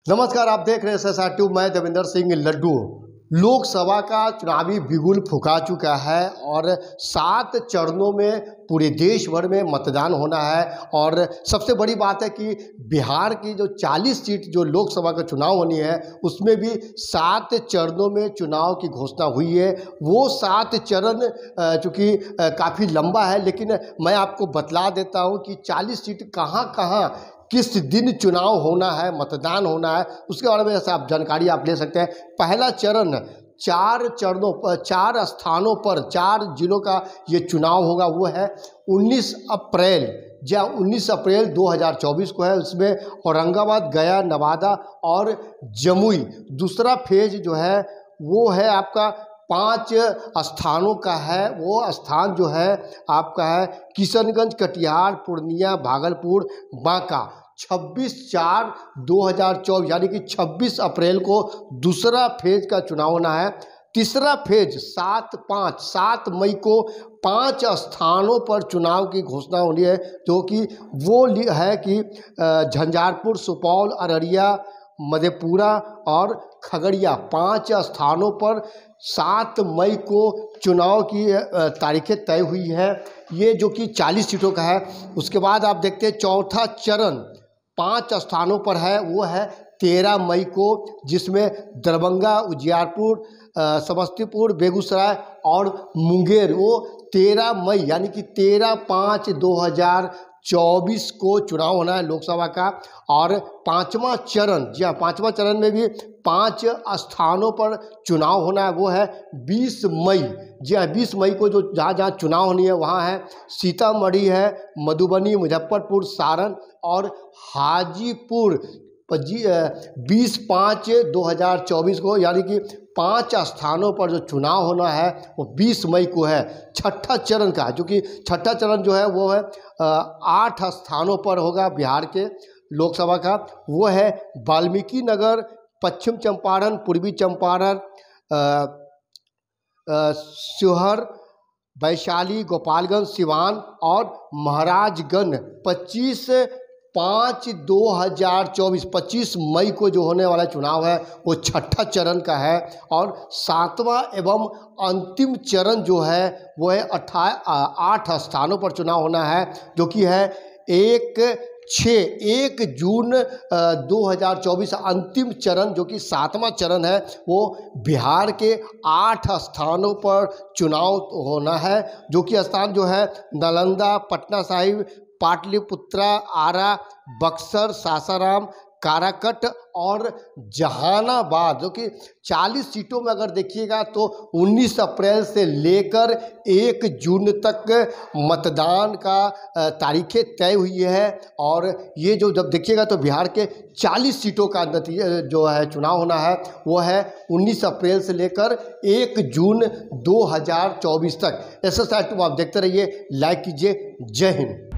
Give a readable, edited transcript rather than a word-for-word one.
नमस्कार, आप देख रहे हैं SSR ट्यूब। मैं देवेंद्र सिंह लड्डू। लोकसभा का चुनावी बिगुल फुका चुका है और 7 चरणों में पूरे देश भर में मतदान होना है। और सबसे बड़ी बात है कि बिहार की जो 40 सीट जो लोकसभा का चुनाव होनी है उसमें भी 7 चरणों में चुनाव की घोषणा हुई है। वो 7 चरण चूँकि काफ़ी लंबा है, लेकिन मैं आपको बतला देता हूँ कि 40 सीट कहाँ कहाँ किस दिन चुनाव होना है, मतदान होना है, उसके बारे में ऐसा आप जानकारी आप ले सकते हैं। पहला चरण 4 चरणों पर 4 स्थानों पर 4 जिलों का ये चुनाव होगा। वो है 19 अप्रैल, जहाँ 19 अप्रैल 2024 को है। उसमें औरंगाबाद, गया, नवादा और जमुई। दूसरा फेज जो है वो है आपका 5 स्थानों का है। वो स्थान जो है आपका है किशनगंज, कटिहार, पूर्णिया, भागलपुर, बांका। 26/4/2024 यानी कि 26 अप्रैल को दूसरा फेज का चुनाव होना है। तीसरा फेज 7 मई को 5 स्थानों पर चुनाव की घोषणा होनी है, जो कि वो है कि झंझारपुर, सुपौल, अररिया, मधेपुरा और खगड़िया। 5 स्थानों पर 7 मई को चुनाव की तारीखें तय हुई है। ये जो कि 40 सीटों का है। उसके बाद आप देखते हैं चौथा चरण 5 स्थानों पर है। वो है 13 मई को, जिसमें दरभंगा, उजियारपुर, समस्तीपुर, बेगूसराय और मुंगेर। वो 13 मई यानी कि 13/5/2024 को चुनाव होना है लोकसभा का। और 5वां चरण, जी हाँ, 5वां चरण में भी 5 स्थानों पर चुनाव होना है। वो है 20 मई, जी हाँ, 20 मई को जो जहाँ जहाँ चुनाव होनी है वहाँ है सीतामढ़ी है, मधुबनी, मुजफ्फरपुर, सारण और हाजीपुर। 20/5/2024 को, यानी कि 5 स्थानों पर जो चुनाव होना है वो 20 मई को है। छठा चरण का, जो कि छठा चरण जो है वो है 8 स्थानों पर होगा बिहार के लोकसभा का। वो है वाल्मीकि नगर, पश्चिम चंपारण, पूर्वी चंपारण, शिवहर, वैशाली, गोपालगंज, सिवान और महाराजगंज। 25 मई को जो होने वाला चुनाव है वो छठा चरण का है। और सातवां एवं अंतिम चरण जो है वो है 8 स्थानों पर चुनाव होना है, जो कि है 1 जून 2024। अंतिम चरण जो कि 7वां चरण है वो बिहार के 8 स्थानों पर चुनाव होना है, जो कि स्थान जो है नालंदा, पटना साहिब, पाटलिपुत्रा, आरा, बक्सर, सासाराम, काराकट और जहानाबाद। जो कि 40 सीटों में अगर देखिएगा तो 19 अप्रैल से लेकर 1 जून तक मतदान का तारीखें तय हुई है। और ये जो जब देखिएगा तो बिहार के 40 सीटों का नतीजा जो है चुनाव होना है वो है 19 अप्रैल से लेकर 1 जून 2024 तक। SSR ट्यूब आप देखते रहिए, लाइक कीजिए। जय हिंद।